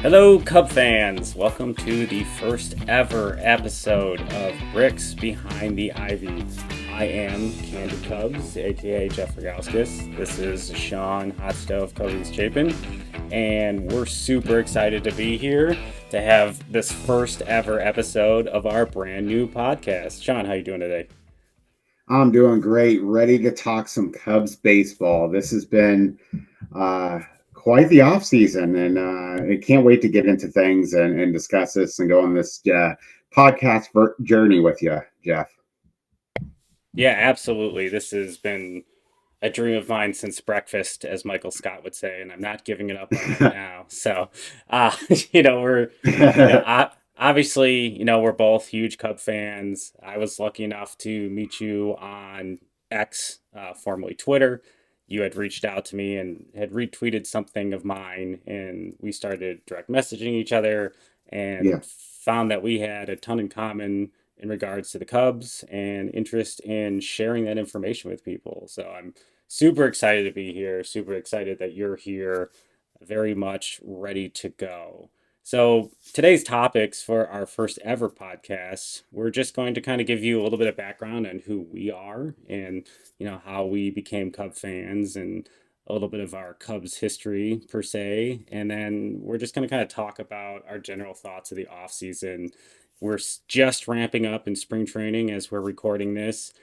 Hello, Cub fans! Welcome to the first ever episode of Bricks Behind the Ivy. I am CandidCubs, aka Jeff Ragauskis. This is Sean Hotstovecubbies Chapin, and we're super excited to be here to have this first ever episode of our brand new podcast. Sean, how you doing today? I'm doing great. Ready to talk some Cubs baseball. This has been quite the off season, and I can't wait to get into things and discuss this and go on this podcast journey with you, Jeff. Yeah, absolutely. This has been a dream of mine since breakfast, as Michael Scott would say, and I'm not giving it up on that now. So, we're, obviously, we're both huge Cub fans. I was lucky enough to meet you on X, formerly Twitter. You had reached out to me and had retweeted something of mine, and we started direct messaging each other Yeah. and found that we had a ton in common in regards to the Cubs and interest in sharing that information with people. So I'm super excited to be here, super excited that you're here, very much ready to go. So today's topics for our first ever podcast, we're just going to kind of give you a little bit of background on who we are and how we became Cub fans and a little bit of our Cubs history per se, and then we're just going to kind of talk about our general thoughts of the off season. We're just ramping up in spring training as we're recording this.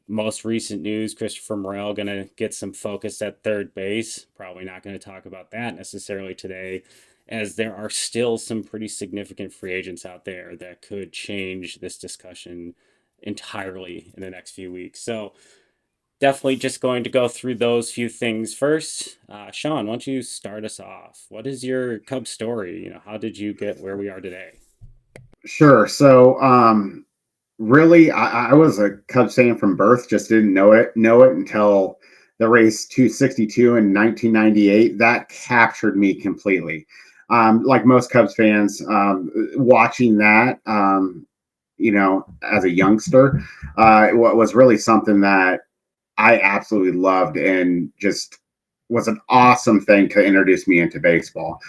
Most recent news, Christopher Morel going to get some focus at third base. Probably not going to talk about that necessarily today, as there are still some pretty significant free agents out there that could change this discussion entirely in the next few weeks. So definitely just going to go through those few things first. Sean, why don't you start us off? What is your Cub story? How did you get where we are today? Sure. So, really, I was a Cubs fan from birth. Just didn't know it until the race 262 in 1998. That captured me completely. Like most Cubs fans, watching that, as a youngster, it was really something that I absolutely loved and just was an awesome thing to introduce me into baseball.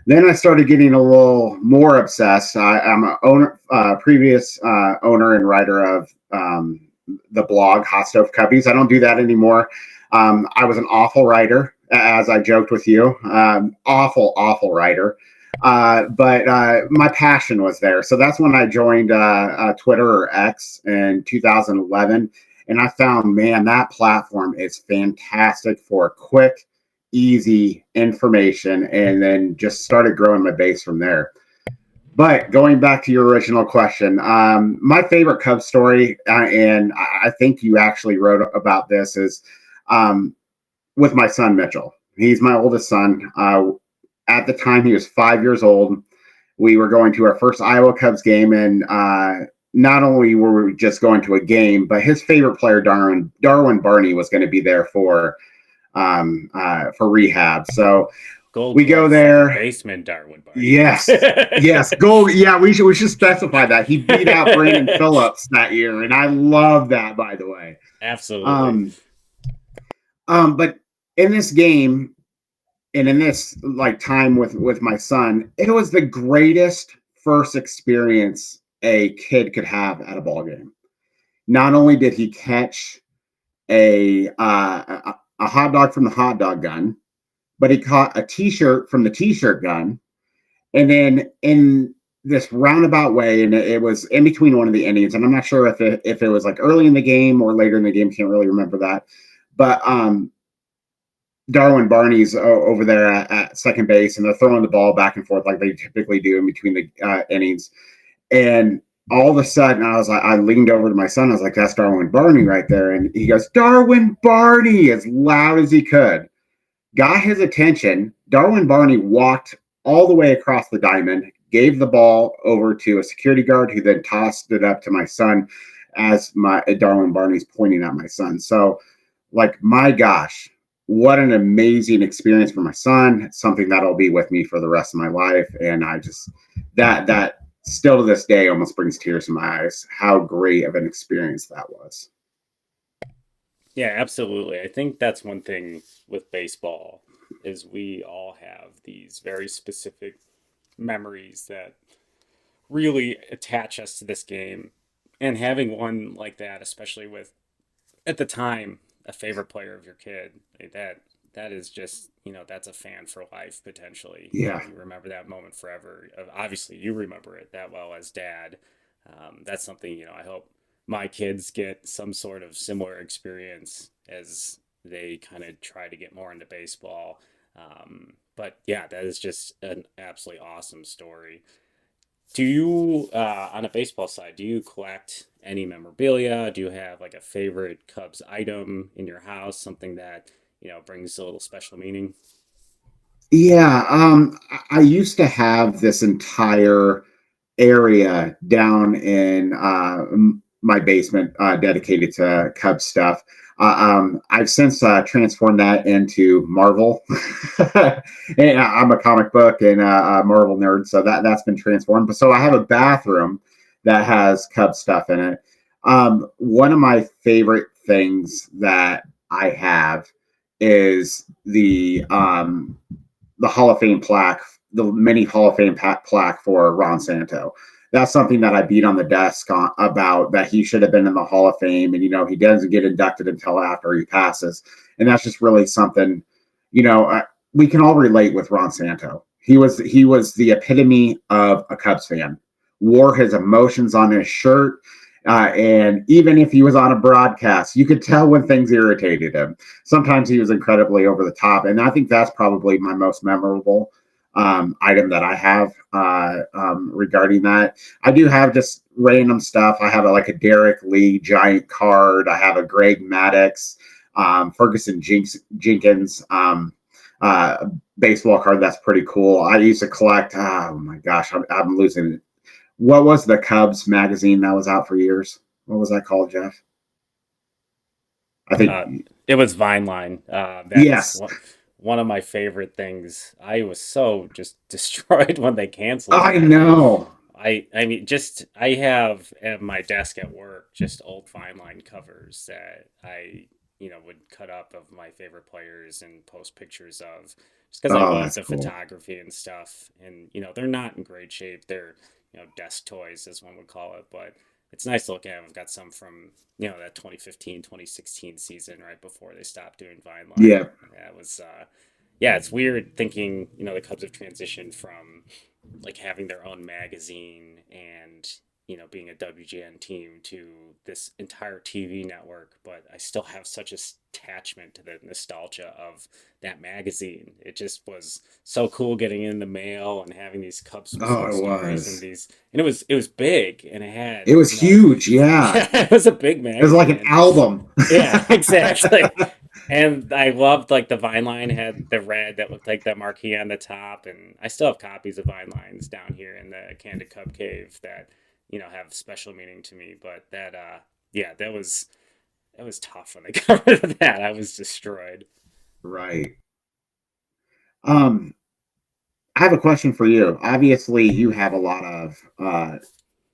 Then I started getting a little more obsessed. I'm a previous owner and writer of the blog Hotstovecubbies. I don't do that anymore. I was an awful writer, as I joked with you. Awful writer. But my passion was there. So that's when I joined Twitter or X in 2011. And I found, man, that platform is fantastic for quick, easy information, and then just started growing my base from there. But going back to your original question, my favorite Cubs story, and I think you actually wrote about this, is with my son Mitchell. He's my oldest son. At the time, he was 5 years old. We were going to our first Iowa Cubs game, and not only were we just going to a game, but his favorite player, Darwin Barney, was going to be there for rehab. So Gold we go Glove there. Baseman Darwin Barney. Yes, gold. Yeah, we should specify that he beat out Brandon Phillips that year, and I love that, by the way. Absolutely. But in this game and in this time with my son, it was the greatest first experience a kid could have at a ball game. Not only did he catch a hot dog from the hot dog gun, but he caught a T-shirt from the T-shirt gun, and then in this roundabout way, and it was in between one of the innings, and I'm not sure if it was like early in the game or later in the game, can't really remember that, but Darwin Barney's over there at second base, and they're throwing the ball back and forth like they typically do in between the innings, and all of a sudden, I leaned over to my son. I was like, "That's Darwin Barney right there," and he goes, "Darwin Barney," as loud as he could. Got his attention. Darwin Barney walked all the way across the diamond, gave the ball over to a security guard, who then tossed it up to my son as my Darwin Barney's pointing at my son. So, my gosh, what an amazing experience for my son. It's something that'll be with me for the rest of my life. And I just, that still to this day almost brings tears to my eyes, how great of an experience that was. Yeah, absolutely. I think that's one thing with baseball is we all have these very specific memories that really attach us to this game. And having one like that, especially with at the time a favorite player of your kid, like that is just, that's a fan for life potentially. Yeah. You remember that moment forever. Obviously, you remember it that well as dad. That's something, I hope my kids get some sort of similar experience as they kind of try to get more into baseball. But yeah, that is just an absolutely awesome story. Do you, on a baseball side, do you collect any memorabilia? Do you have like a favorite Cubs item in your house, something that, brings a little special meaning? Yeah. I used to have this entire area down in my basement dedicated to Cub stuff. I've since transformed that into Marvel. And I'm a comic book and a Marvel nerd, so that's been transformed. But so I have a bathroom that has Cub stuff in it. One of my favorite things that I have is the Hall of Fame plaque, the mini Hall of Fame plaque for Ron Santo. That's something that I beat on the desk about that he should have been in the Hall of Fame, and he doesn't get inducted until after he passes, and that's just really something. We can all relate with Ron Santo. He was the epitome of a Cubs fan. Wore his emotions on his shirt. And even if he was on a broadcast, you could tell when things irritated him. Sometimes he was incredibly over the top, and I think that's probably my most memorable item that I have regarding that. I do have just random stuff. I have like a Derek Lee giant card. I have a Greg Maddux, Ferguson Jenkins baseball card. That's pretty cool. I used to collect. Oh my gosh, I'm losing it. What was the Cubs magazine that was out for years? What was that called, Jeff? I think Uh, it was Vineline. That's yes. one of my favorite things. I was so just destroyed when they canceled I that. know. I mean, just I have at my desk at work just old Vineline covers that I, would cut up of my favorite players and post pictures of, just because I Oh, love that's the cool. photography and stuff. And they're not in great shape. They're desk toys, as one would call it, but it's nice to look at. I've got some from that 2015, 2016 season right before they stopped doing Vineline. Yeah. That was yeah, it's weird thinking, the Cubs have transitioned from like having their own magazine and being a WGN team to this entire TV network, but I still have such a attachment to the nostalgia of that magazine. It just was so cool getting in the mail and having these Cub Oh, specific it stories and was. these, and it was big and it had It was huge. Yeah. yeah, it was a big It was like magazine an and album. yeah, exactly. And I loved like the Vine line had the red that looked like the marquee on the top, and I still have copies of Vine lines down here in the Candid Cub Cave that have special meaning to me. But yeah, that was tough when they covered that. I was destroyed. Right. Um, I have a question for you. Obviously, you have a lot of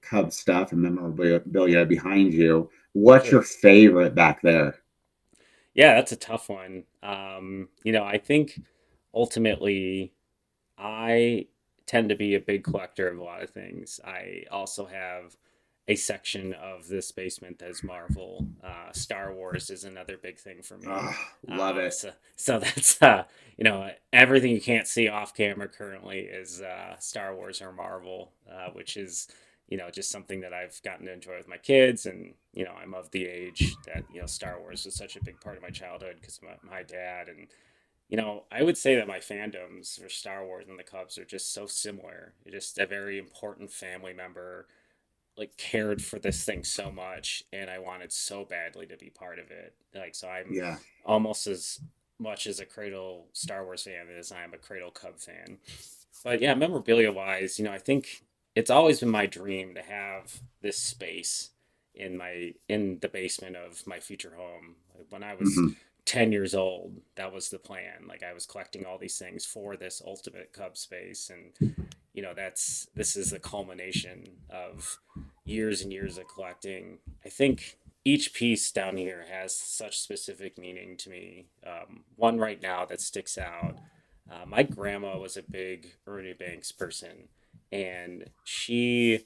Cub stuff and memorabilia behind you. What's Sure. your favorite back there? Yeah, that's a tough one. I think ultimately I tend to be a big collector of a lot of things. I also have a section of this basement that is Marvel. Star Wars is another big thing for me. Oh, love it. So that's everything you can't see off camera currently is Star Wars or Marvel, which is just something that I've gotten to enjoy with my kids, and I'm of the age that Star Wars was such a big part of my childhood because my dad and I would say that my fandoms for Star Wars and the Cubs are just so similar. You're just a very important family member, like cared for this thing so much, and I wanted so badly to be part of it. Like, so I'm Yeah. almost as much as a Cradle Star Wars fan as I am a Cradle Cub fan. But yeah, memorabilia wise, I think it's always been my dream to have this space in the basement of my future home. Like, when I was Hmm. 10 years old, that was the plan. Like I was collecting all these things for this ultimate Cub space, and this is the culmination of years and years of collecting. I think each piece down here has such specific meaning to me. One right now that sticks out My grandma was a big Ernie Banks person, and she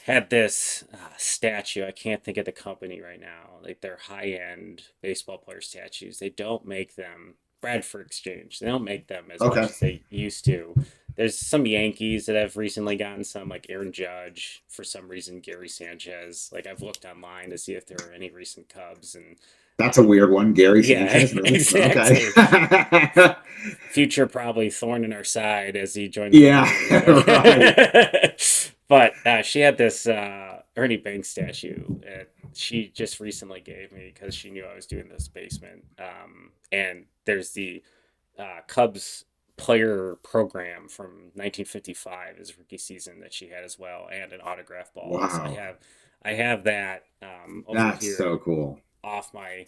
had this statue. I can't think of the company right now. Like they're high end baseball player statues. They don't make them. Bradford Exchange. They don't make them as much Okay. as they used to. There's some Yankees that have recently gotten some, like Aaron Judge, for some reason, Gary Sanchez. Like I've looked online to see if there are any recent Cubs, and That's a um, weird one. Gary yeah, Sanchez, really? Okay. exactly. Future probably thorn in our side as he joins the Yeah, Marines. right. But she had this Ernie Banks statue that she just recently gave me because she knew I was doing this basement. And there's the Cubs player program from 1955, his rookie season, that she had as well, and an autograph ball. So Wow. I have that over That's so here cool. off my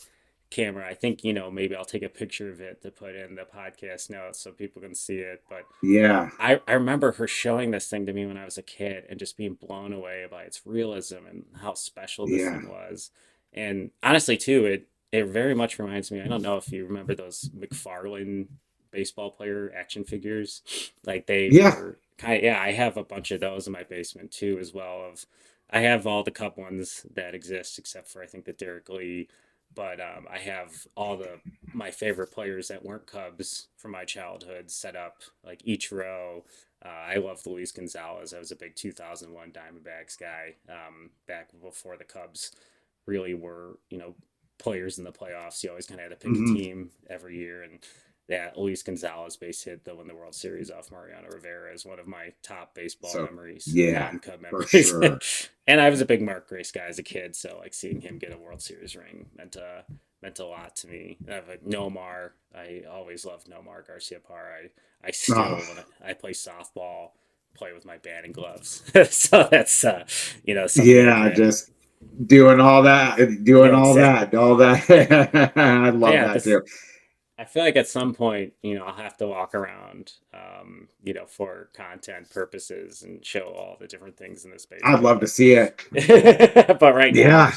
camera. I think, maybe I'll take a picture of it to put in the podcast notes so people can see it. But Yeah. I remember her showing this thing to me when I was a kid and just being blown away by its realism and how special this Yeah. thing was. And honestly, too, it very much reminds me. I don't know if you remember those McFarlane baseball player action figures. Like they Yeah. were kind of, yeah, I have a bunch of those in my basement too, as well. Of I have all the Cup ones that exist except for I think the Derek Lee, but I have all the my favorite players that weren't Cubs from my childhood set up like each row. I love Luis Gonzalez. I was a big 2001 Diamondbacks guy back before the Cubs really were, players in the playoffs. You always kind of had to pick a Hmm. team every year. And that Luis Gonzalez base hit that won the World Series off Mariano Rivera is one of my top baseball So, memories, yeah, non-Cub for memories. sure. And I was a big Mark Grace guy as a kid, so like seeing him get a World Series ring meant a lot to me. I have a Nomar. I always loved Nomar Garcia Parra. I Oh, still when I play softball play with my batting gloves. So that's something I yeah, can. just doing all that, Yeah, doing exactly. all that. I But love yeah, that this too. I feel like at some point, I'll have to walk around, for content purposes and show all the different things in this I'd basement. love to see it. But right now, Yeah.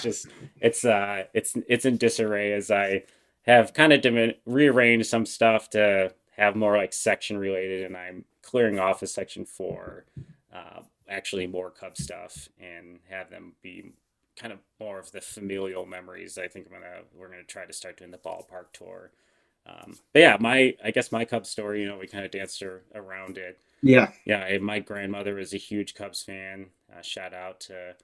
it's in disarray as I have kind of rearranged some stuff to have more like section related, and I'm clearing off a section for actually more Cub stuff and have them be kind of more of the familial memories. I think we're gonna try to start doing the ballpark tour, but yeah, I guess my Cubs story, we kind of danced around it. Yeah. Yeah, my grandmother is a huge Cubs fan. Shout out to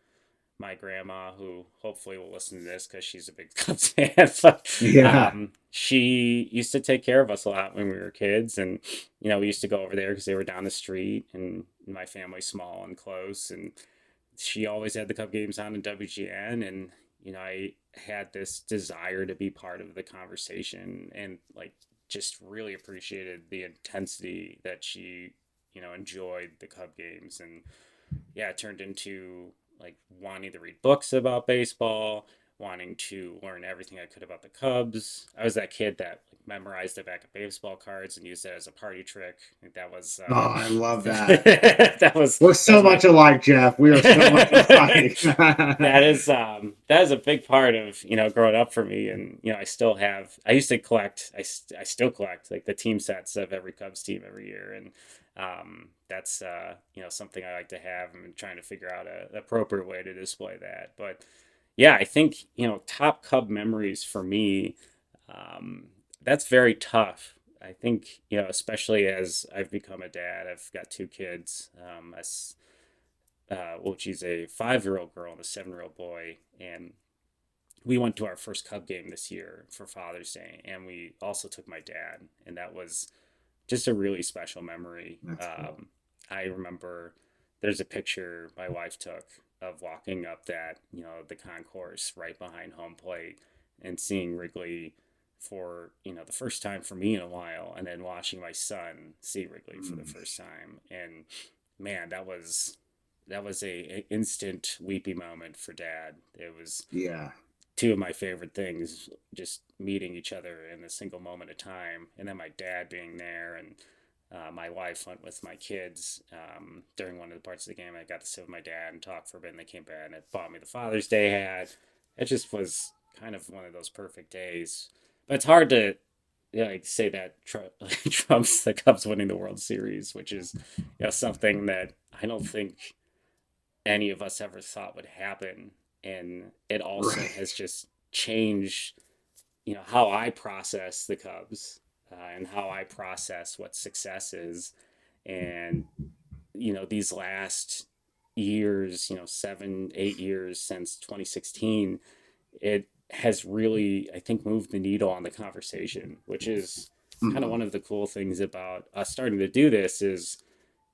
my grandma, who hopefully will listen to this because she's a big Cubs fan. But Yeah. she used to take care of us a lot when we were kids, and we used to go over there because they were down the street, and my family's small and close, and she always had the Cub games on in WGN, and I had this desire to be part of the conversation and like just really appreciated the intensity that she enjoyed the Cub games. And yeah, it turned into like wanting to read books about baseball, wanting to learn everything I could about the Cubs. I was that kid that like, memorized the back of baseball cards and used it as a party trick. Like, that was Oh, I love that. that was We're that so was my much alike, Jeff. We are so much alike. that is a big part of growing up for me. And I used to collect I still collect like the team sets of every Cubs team every year. And that's something I like to have. I'm trying to figure out an appropriate way to display that. But yeah, I think top Cub memories for me, that's very tough. I think especially as I've become a dad. I've got two kids. Well, she's a 5-year-old girl and a 7-year-old boy, and we went to our first Cub game this year for Father's Day, and we also took my dad, and that was just a really special memory. That's cool. I remember there's a picture my wife took of walking up the concourse right behind home plate and seeing Wrigley for the first time for me in a while, and then watching my son see Wrigley for the Mm, first time. And man, that was a instant weepy moment for dad. It was yeah. two of my favorite things, just meeting each other in a single moment of time, and then my dad being there. And my wife went with my kids during one of the parts of the game. I got to sit with my dad and talk for a bit, and they came back and it bought me the Father's Day hat. It just was kind of one of those perfect days. But like say that trumps the Cubs winning the World Series, which is something that I don't think any of us ever thought would happen, and it also has Right. just changed how I process the Cubs, and how I process what success is. And these last years, 7, 8 years since 2016, it has really, I think, moved the needle on the conversation, which is kind of Mhm. one of the cool things about us starting to do this is,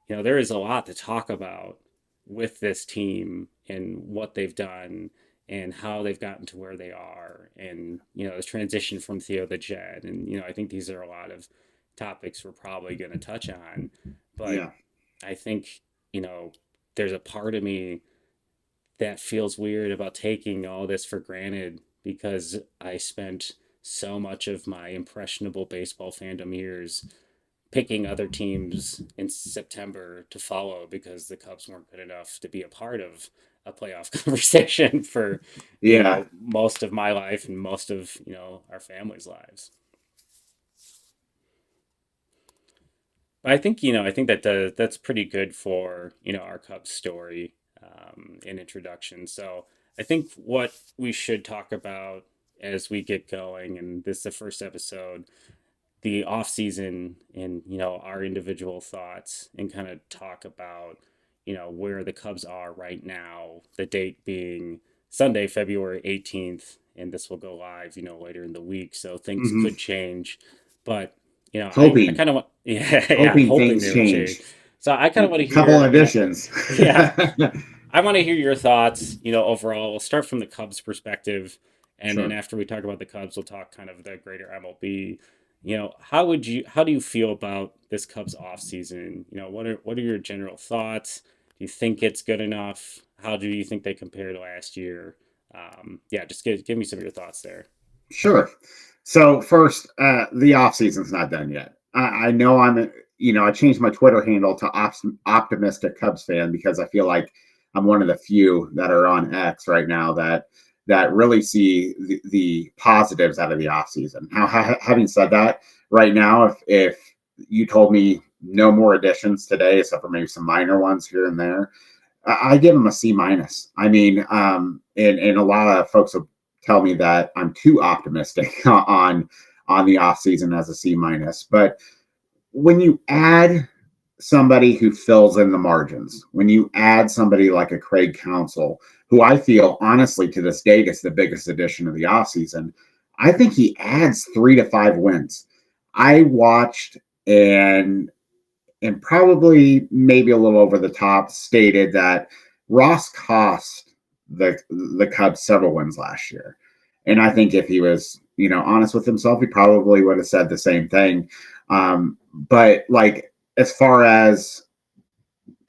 there is a lot to talk about with this team and what they've done and how they've gotten to where they are, and the transition from Theo the Jet. And I think these are a lot of topics we're probably going to touch on. But Yeah. I think there's a part of me that feels weird about taking all this for granted, because I spent so much of my impressionable baseball fandom years picking other teams in September to follow because the Cubs weren't good enough to be a part of a playoff conversation for Yeah. most of my life and most of our family's lives. But I think that's pretty good for our Cubs story, in introduction. So I think what we should talk about as we get going, and this is the first episode, the off season, and our individual thoughts, and kind of talk about where the Cubs are right now. The date being Sunday, February 18th, and this will go live later in the week, so things Hmm. could change. But I Hoping, kind of want yeah, hoping hoping things they will change. change. So I kind of want to Couple hear additions. yeah, I want to hear your thoughts, overall. We'll start from the Cubs perspective, and then Sure. after we talk about the Cubs, we'll talk kind of the greater MLB. How do you feel about this Cubs off season? What are your general thoughts? Do you think it's good enough? How do you think they compare to last year? Yeah, just give me some of your thoughts there. Sure. So first, the off season's not done yet. I know I changed my Twitter handle to optimistic Cubs fan because I feel like I'm one of the few that are on X right now that really see the positives out of the off season. Now, having said that, right now, if you told me no more additions today, except for maybe some minor ones here and there, I give him a C minus. I mean, and a lot of folks will tell me that I'm too optimistic on the off season as a C minus. But when you add somebody who fills in the margins, when you add somebody like a Craig Counsell, who I feel honestly to this date is the biggest addition of the offseason, I think he adds 3 to 5 wins. I watched and probably maybe a little over the top stated that Ross cost the Cubs several wins last year. And I think if he was, honest with himself, he probably would have said the same thing. But like as far as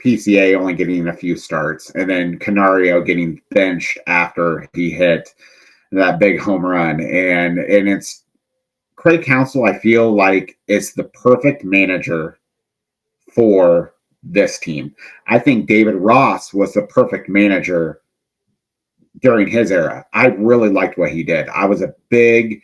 PCA only getting a few starts and then Canario getting benched after he hit that big home run, and it's Craig Counsell, I feel like is the perfect manager for this team. I think David Ross was the perfect manager during his era. I really liked what he did. I was a big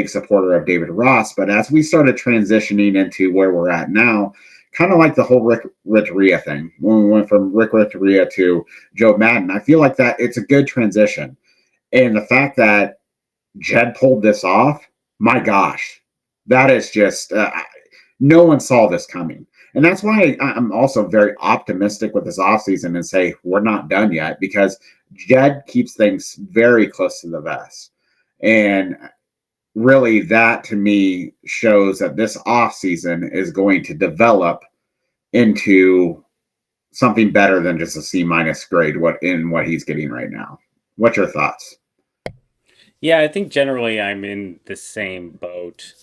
supporter of David Ross, but as we started transitioning into where we're at now, kind of like the whole Rick Renteria thing, when we went from Rick Renteria to Joe Madden, I feel like that it's a good transition. And the fact that Jed pulled this off, my gosh, that is just no one saw this coming. And that's why I'm also very optimistic with this offseason and say we're not done yet because Jed keeps things very close to the vest. And really, that to me shows that this offseason is going to develop into something better than just a C minus grade what he's getting right now. What's your thoughts? Yeah, I think generally I'm in the same boat.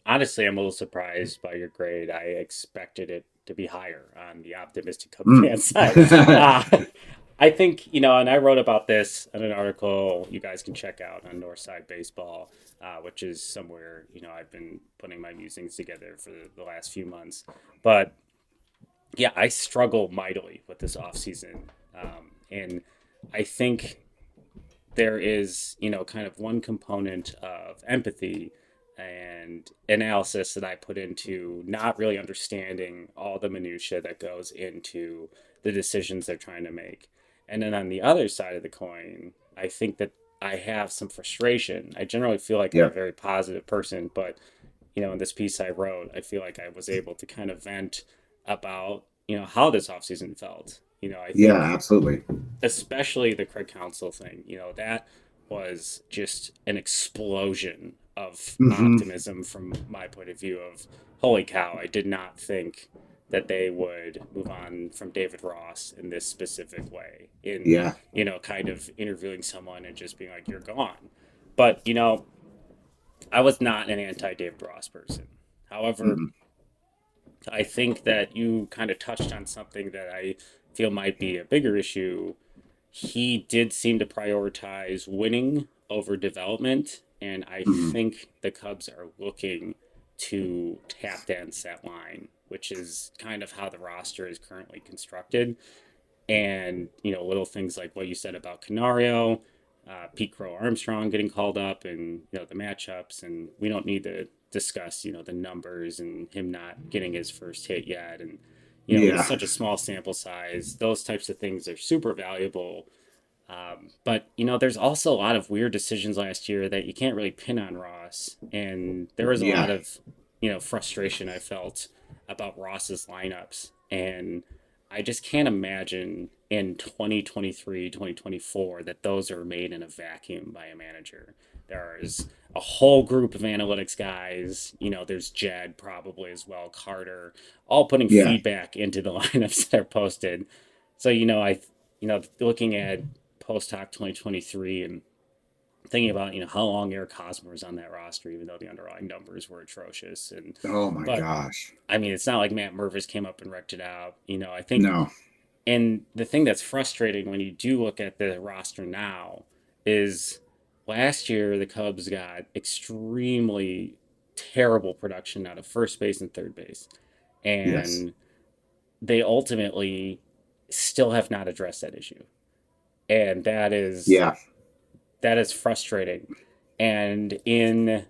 Honestly, I'm a little surprised by your grade. I expected it to be higher on the optimistic Cub fan Mm. side. I think, and I wrote about this in an article you guys can check out on Northside Baseball, which is somewhere, I've been putting my musings together for the last few months. But yeah, I struggle mightily with this offseason. And I think there is, kind of one component of empathy and and analysis that I put into not really understanding all the minutia that goes into the decisions they're trying to make. And then on the other side of the coin, I think that I have some frustration. I generally feel like I'm a Yep. very positive person, but in this piece I wrote, I feel like I was able to kind of vent about, how this offseason felt. I Yeah, think absolutely. especially the Craig Counsell thing, that was just an explosion of Hmm. optimism from my point of view of holy cow, I did not think that they would move on from David Ross in this specific way in, Yeah. kind of interviewing someone and just being like, you're gone. But, I was not an anti David Ross person. However, Mm-mm. I think that you kind of touched on something that I feel might be a bigger issue. He did seem to prioritize winning over development, and I Mm-mm. think the Cubs are looking to tap dance that line, which is kind of how the roster is currently constructed. And little things like what you said about Canario, Pete Crow Armstrong getting called up, and the matchups, and we don't need to discuss the numbers and him not getting his first hit yet, and with Yeah. such a small sample size, those types of things are super valuable. But there's also a lot of weird decisions last year that you can't really pin on Ross, and there was a Yeah. lot of frustration I felt about Ross's lineups, and I just can't imagine in 2023, 2024 that those are made in a vacuum by a manager. There's a whole group of analytics guys, there's Jed probably as well, Carter, all putting Yeah. feedback into the lineups that are posted. So looking at post hoc 2023 and thinking about how long Eric Hosmer was on that roster, even though the underlying numbers were atrocious. And Oh my but gosh. I mean, it's not like Matt Mervis came up and wrecked it out. I think, No. and the thing that's frustrating when you do look at the roster now is last year the Cubs got extremely terrible production out of first base and third base, Yes. and they ultimately still have not addressed that issue, and Yeah. that is frustrating. And in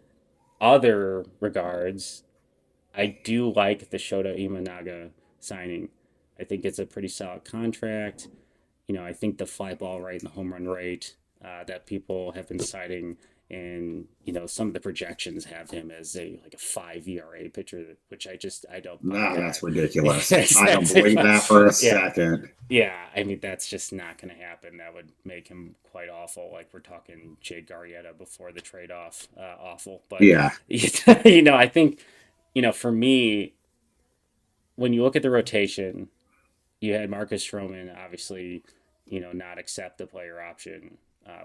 other regards, I do like the Shota Imanaga signing. I think it's a pretty solid contract. I think the fly ball rate and the home run rate that people have been citing, and some of the projections have him as a 5 ERA pitcher, which I don't buy No, that's that. ridiculous. Yes, I don't that's believe that for a yeah, second. yeah, I mean that's just not going to happen. That would make him quite awful. Like we're talking Jade Garrietta before the trade off, awful. But Yeah. I think for me, when you look at the rotation, you had Marcus Stroman obviously, not accept the player option,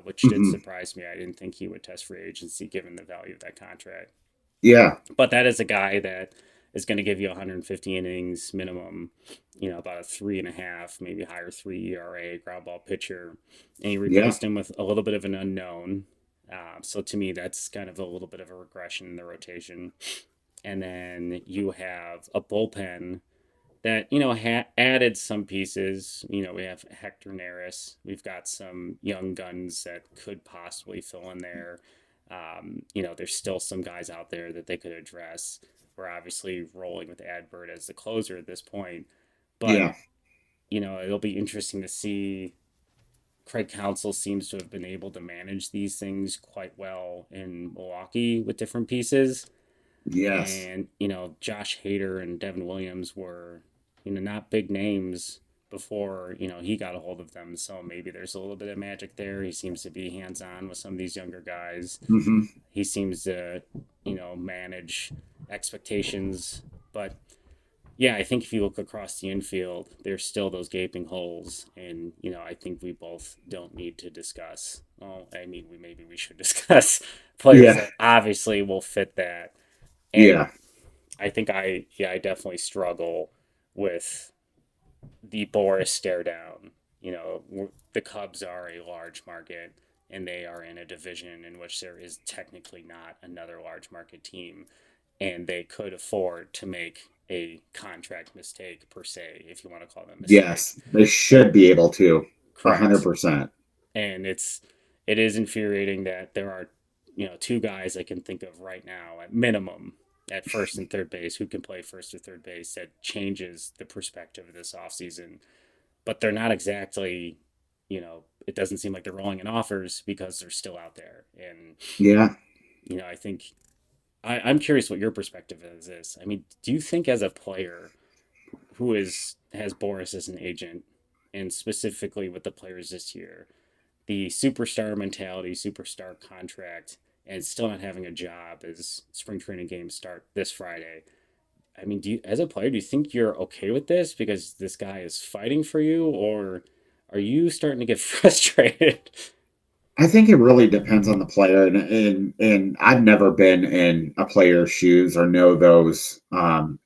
which did Hmm. surprise me. I didn't think he would test free agency given the value of that contract. Yeah. But that is a guy that is going to give you 150 innings minimum, about a 3.5, maybe higher 3 ERA ground ball pitcher. And you Yeah. replaced him with a little bit of an unknown. So to me, that's kind of a little bit of a regression in the rotation. And then you have a bullpen that added some pieces. We have Hector Neris. We've got some young guns that could possibly fill in there. There's still some guys out there that they could address. We're obviously rolling with Adbert as the closer at this point, but Yeah. it'll be interesting to see. Craig Counsell seems to have been able to manage these things quite well in Milwaukee with different pieces. Yes. And Josh Hader and Devin Williams were not big names before he got a hold of them, so maybe there's a little bit of magic there. He seems to be hands on with some of these younger guys. Hmm. He seems to manage expectations. But yeah, I think if you look across the infield, there's still those gaping holes, and I think we both don't need to discuss. Well, I mean, we should discuss players Yeah. that obviously will fit that. And Yeah. I think I definitely struggle with the Boras stare down. The Cubs are a large market, and they are in a division in which there is technically not another large market team, and they could afford to make a contract mistake per se, if you want to call them a mistake. Yes. They should be able to. Correct. 100%. And it is infuriating that there are two guys I can think of right now at minimum at first and third base who can play first or third base that changes the perspective of this offseason. But they're not exactly, it doesn't seem like they're rolling in offers because they're still out there. And, Yeah. I think I'm curious what your perspective is this. I mean, do you think as a player who has Boras as an agent, and specifically with the players this year, the superstar mentality, superstar contract, and still not having a job as spring training games start this Friday. I mean, as a player, do you think you're okay with this because this guy is fighting for you, or are you starting to get frustrated? I think it really depends on the player, and I've never been in a player's shoes or know those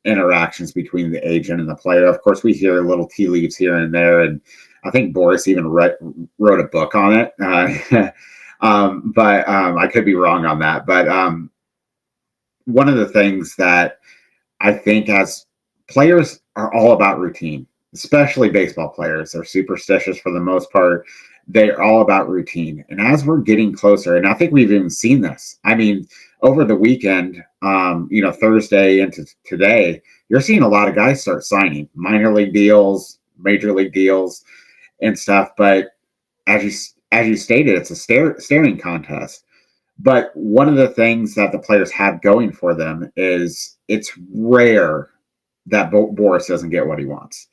interactions between the agent and the player. Of course, we hear little tea leaves here and there, and I think Boras even wrote a book on it. But I could be wrong on that. But one of the things that I think as players are all about routine, especially baseball players. They're superstitious for the most part. They're all about routine. And as we're getting closer, and I think we've even seen this, I mean, over the weekend, Thursday into today, you're seeing a lot of guys start signing minor league deals, major league deals, and stuff. But as you stated, it's a staring contest. But one of the things that the players have going for them is it's rare that Boras doesn't get what he wants.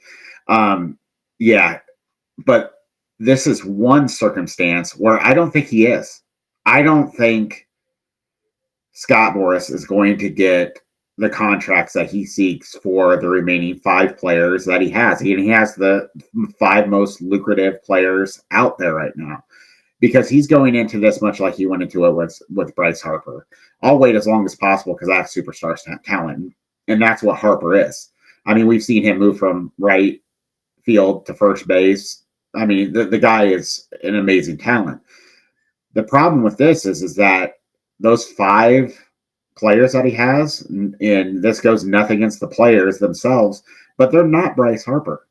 Um, yeah, but this is one circumstance where I don't think he is. I don't think Scott Boras is going to get the contracts that he seeks for the remaining five players that he has. He has the five most lucrative players out there right now because he's going into this much like he went into it with Bryce Harper. I'll wait as long as possible because I have superstar talent, and that's what Harper is. I mean, we've seen him move from right field to first base. I mean, the guy is an amazing talent. The problem with this is that those five players that he has, and this goes nothing against the players themselves, but they're not Bryce Harper.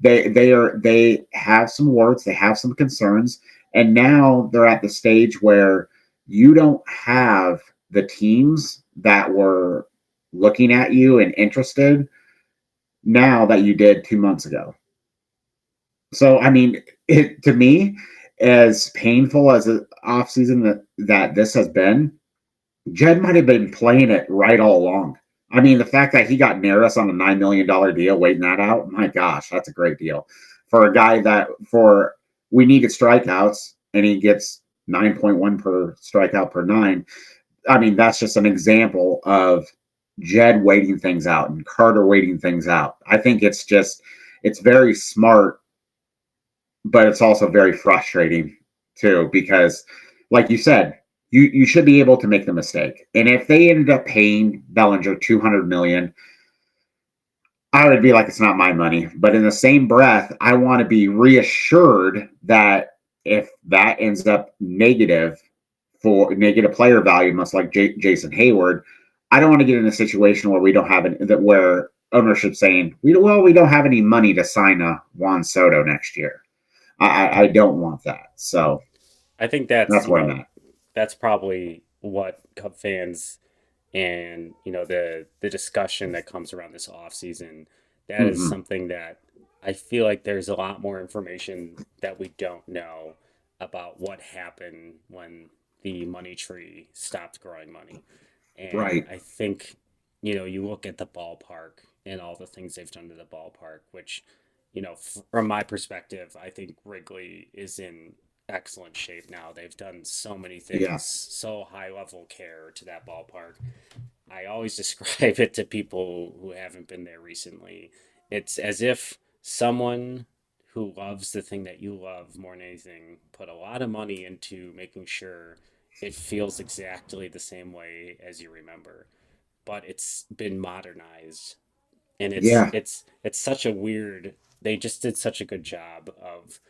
They have some warts, they have some concerns, and now they're at the stage where you don't have the teams that were looking at you and interested now that you did 2 months ago. So I mean, it to me, as painful as an offseason that this has been, Jed might have been playing it right all along. I mean, the fact that he got Neris on a $9 million deal, waiting that out, my gosh, that's a great deal for a guy that for we needed strikeouts and he gets 9.1 per strikeout per nine. I mean, that's just an example of Jed waiting things out and Carter waiting things out. I think it's very smart, but it's also very frustrating too because, like you said, you should be able to make the mistake. And if they ended up paying Bellinger 200 million, I would be like, it's not my money. But in the same breath, I want to be reassured that if that ends up negative for negative player value, much like Jason Hayward, I don't want to get in a situation where we don't have where ownership saying we don't have any money to sign a Juan Soto next year. I don't want that. So I think that's where I'm at. that's probably what Cub fans and the discussion that comes around this off season, that is Mm-hmm. something that I feel like there's a lot more information that we don't know about what happened when the money tree stopped growing money. And Right. I think, you look at the ballpark and all the things they've done to the ballpark, which, from my perspective, I think Wrigley is in excellent shape now. They've done so many Yeah. things, so high level care to that ballpark. I always describe it to people who haven't been there recently. It's as if someone who loves the thing that you love more than anything put a lot of money into making sure it feels exactly the same way as you remember. But it's been modernized, and it's Yeah. it's it's such a weird. They just did such a good job of,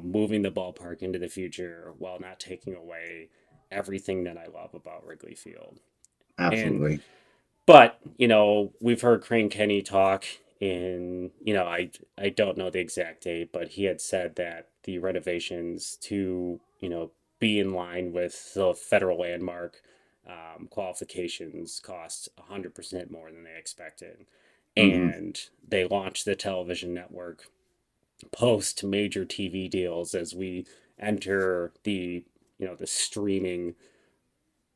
moving the ballpark into the future while not taking away everything that I love about Wrigley Field. And Absolutely. but, we've heard Crane Kenny talk in, I don't know the exact date, but he had said that the renovations to, be in line with the federal landmark qualifications cost 100% more than they expected. Hmm. And they launched the television network post major TV deals as we enter the streaming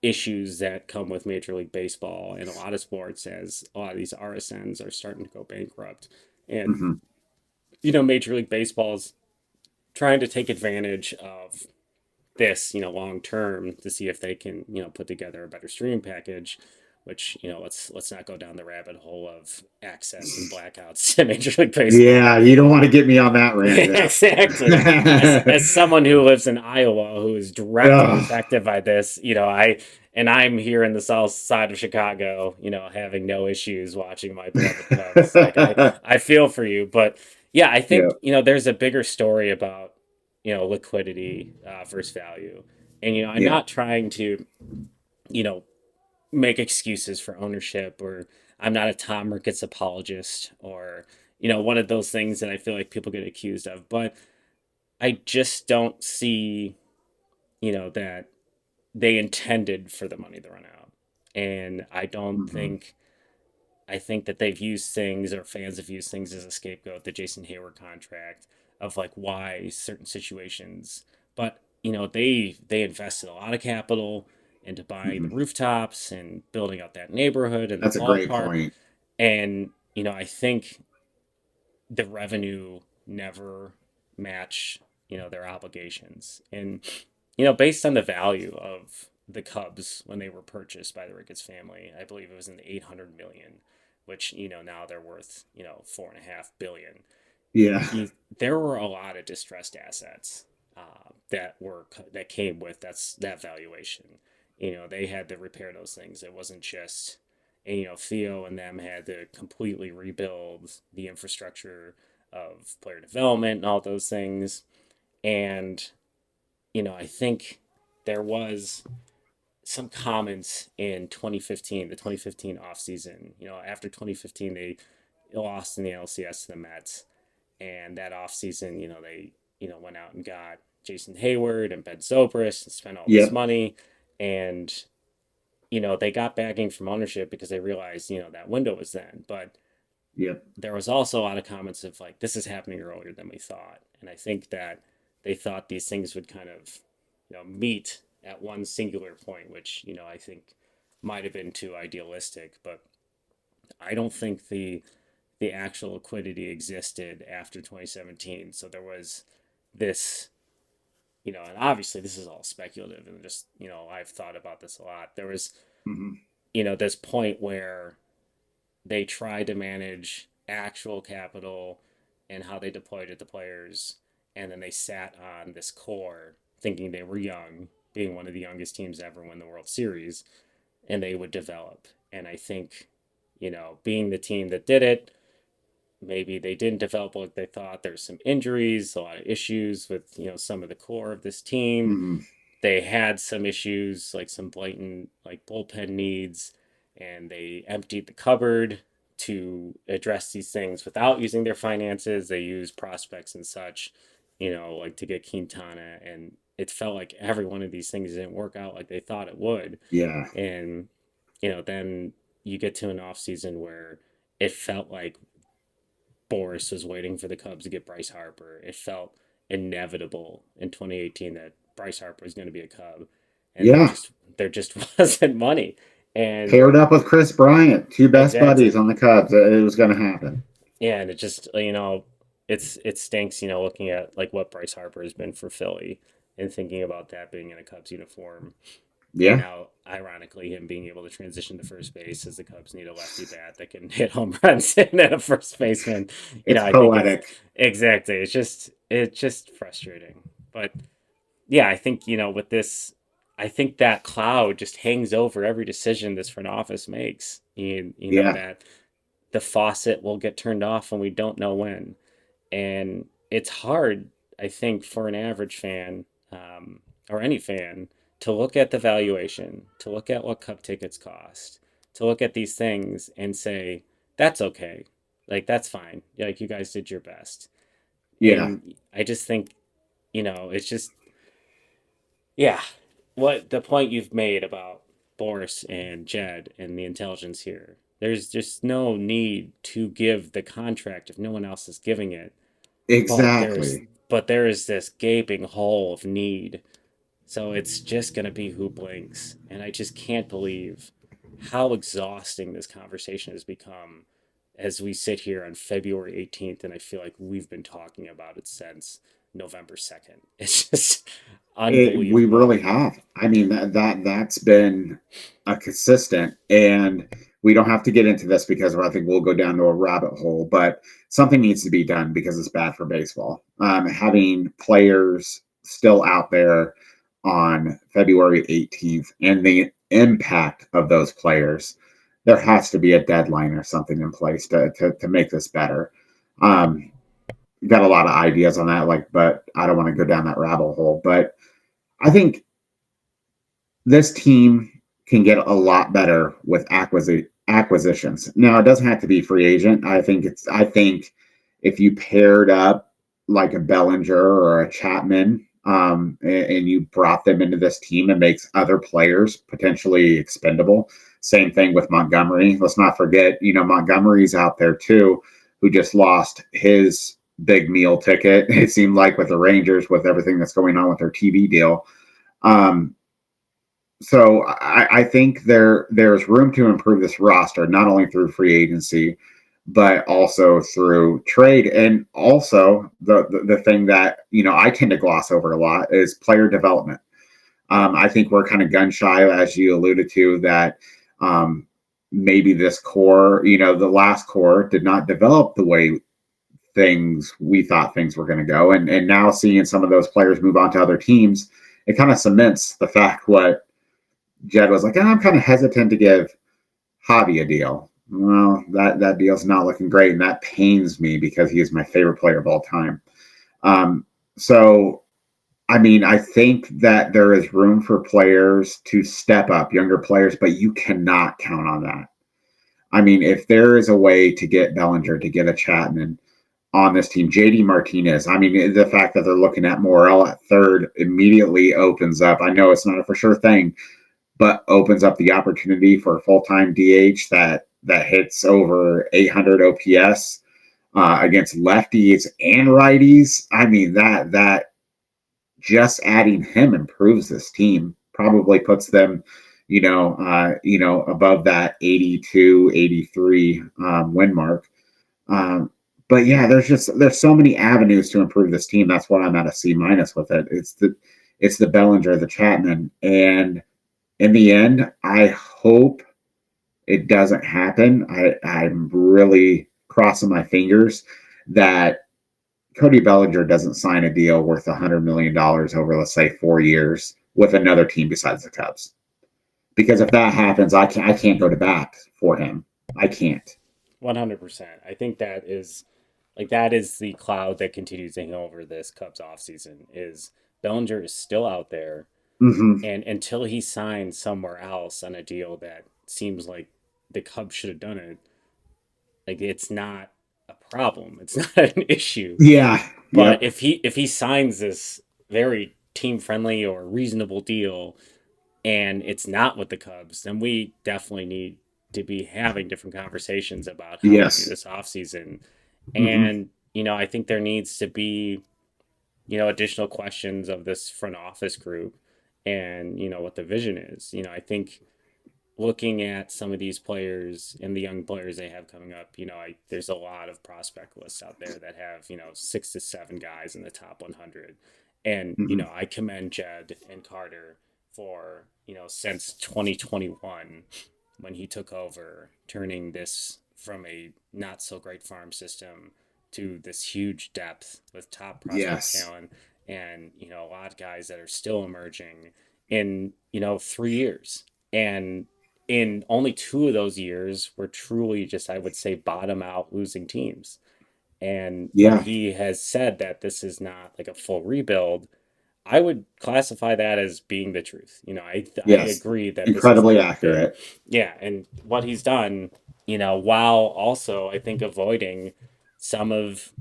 issues that come with Major League Baseball and a lot of sports as a lot of these RSNs are starting to go bankrupt. And, Hmm. Major League Baseball is trying to take advantage of this, long term to see if they can, put together a better streaming package. Which let's not go down the rabbit hole of access and blackouts to Major League Baseball. Yeah, you don't want to get me on that rant Exactly. As now. someone who lives in Iowa who is directly Ugh, affected by this, I'm here in the south side of Chicago, having no issues watching my beloved Cubs. Like I feel for you, but yeah, I yeah. think there's a bigger story about liquidity versus value, and I'm Yeah. not trying to you know make excuses for ownership, or I'm not a Tom Ricketts apologist, or one of those things that I feel like people get accused of, but I just don't see that they intended for the money to run out. And Hmm. I think that they've used things, or fans have used things as a scapegoat, the Jason Hayward contract, of like why certain situations. But they invested a lot of capital into buying the Hmm. rooftops and building out that neighborhood and the That's a great ballpark. point. And I think the revenue never match their obligations. And based on the value of the Cubs when they were purchased by the Ricketts family, I believe it was in the 800 million, which now they're worth 4.5 billion. Yeah. There were a lot of distressed assets that came with that valuation. They had to repair those things. It wasn't just, and, Theo and them had to completely rebuild the infrastructure of player development and all those things. And I think there was some comments in 2015, the 2015 offseason. After 2015, they lost in the LCS to the Mets. And that offseason, they, went out and got Jason Hayward and Ben Zobrist and spent all this Yep. money. And, they got backing from ownership because they realized, that window was then. But Yep. there was also a lot of comments of like, this is happening earlier than we thought. And I think that they thought these things would kind of, meet at one singular point, which, I think might have been too idealistic. But I don't think the actual liquidity existed after 2017. So there was this, and obviously this is all speculative and just, I've thought about this a lot. There was, Hmm. this point where they tried to manage actual capital and how they deployed it to players. And then they sat on this core thinking they were young, being one of the youngest teams to ever win the World Series, and they would develop. And I think, being the team that did it, maybe they didn't develop like they thought. There's some injuries, a lot of issues with, some of the core of this team. Hmm. They had some issues, like some blatant like bullpen needs, and they emptied the cupboard to address these things without using their finances. They used prospects and such, like to get Quintana, and it felt like every one of these things didn't work out like they thought it would. Yeah. And then you get to an off season where it felt like Boras was waiting for the Cubs to get Bryce Harper. It felt inevitable in 2018 that Bryce Harper was going to be a Cub, and Yeah. there just wasn't money. And Paired up with Chris Bryant, two best buddies exactly, on the Cubs. It was going to happen. yeah, and it just it stinks, looking at like what Bryce Harper has been for Philly, and thinking about that being in a Cubs uniform. And Yeah. now, ironically, him being able to transition to first base as the Cubs need a lefty bat that can hit home runs and a first baseman. It's I think it's poetic. exactly. It's just frustrating. But yeah, I think with this, I think that cloud just hangs over every decision this front office makes. Yeah. That the faucet will get turned off and we don't know when, and it's hard, I think, for an average fan, or any fan, to look at the valuation, to look at what cup tickets cost, to look at these things and say, that's okay. Like, that's fine. Like, you guys did your best. Yeah. And I just think, it's just, Yeah, what the point you've made about Boris and Jed and the intelligence here. There's just no need to give the contract if no one else is giving it. But there's Exactly. but there is this gaping hole of need. So it's just gonna be who blinks. And I just can't believe how exhausting this conversation has become as we sit here on February 18th, and I feel like we've been talking about it since November 2nd. It's just We unbelievable. really have. I mean, that's been a consistent, and we don't have to get into this because I think we'll go down to a rabbit hole. But something needs to be done because it's bad for baseball. Having players still out there on February 18th and the impact of those players, there has to be a deadline or something in place to make this better. Um, got a lot of ideas on that, like, but I don't want to go down that rabbit hole. But I think this team can get a lot better with acquisitions. Now, it doesn't have to be free agent. I think if you paired up like a Bellinger or a Chapman, and you brought them into this team, it makes other players potentially expendable. Same thing with Montgomery. Let's not forget, Montgomery's out there too, who just lost his big meal ticket. It seemed like with the Rangers, with everything that's going on with their TV deal. Um, so I think there's room to improve this roster, not only through free agency, but also through trade. And also the thing that I tend to gloss over a lot is player development. I think we're kind of gun shy, as you alluded to, that um, maybe this core, the last core, did not develop the way things we thought things were going to go. And now seeing some of those players move on to other teams, it kind of cements the fact what Jed was like, I'm kind of hesitant to give Javi a deal. Well, that deal's not looking great, and that pains me because he is my favorite player of all time. So, I mean, I think that there is room for players to step up, younger players, but you cannot count on that. I mean, if there is a way to get Bellinger, to get a Chapman on this team, JD Martinez, I mean, the fact that they're looking at Morel at third immediately opens up. I know it's not a for sure thing, but opens up the opportunity for a full time DH that hits over 800 OPS against lefties and righties. I mean that just adding him improves this team. Probably puts them, above that 82, 83 win mark. Um, but yeah, there's so many avenues to improve this team. That's why I'm at a C minus with it. It's the Bellinger, the Chapman, and in the end, I hope it doesn't happen. I'm really crossing my fingers that Cody Bellinger doesn't sign a deal worth $100 million over, let's say, 4 years with another team besides the Cubs. Because if that happens, I can't go to bat for him. I can't. 100%. I think that is the cloud that continues to hang over this Cubs offseason is Bellinger is still out there, Mm-hmm. and until he signs somewhere else on a deal that seems like the Cubs should have done it, like it's not a problem. It's not an issue. Yeah. But Yep. if he signs this very team friendly or reasonable deal and it's not with the Cubs, then we definitely need to be having different conversations about how we do Yes. this offseason. Mm-hmm. And, I think there needs to be, additional questions of this front office group and, what the vision is. I think looking at some of these players and the young players they have coming up, there's a lot of prospect lists out there that have, 6 to 7 guys in the top 100. And, Mm-hmm. I commend Jed and Carter for, since 2021 when he took over, turning this from a not so great farm system to this huge depth with top prospect Yes. talent and, a lot of guys that are still emerging in, 3 years. And in only 2 of those years were truly just, I would say, bottom out losing teams. And Yeah. he has said that this is not like a full rebuild. I would classify that as being the truth. I Yes. agree that this has Incredibly not been, accurate. yeah. And what he's done, while also, I think, avoiding some of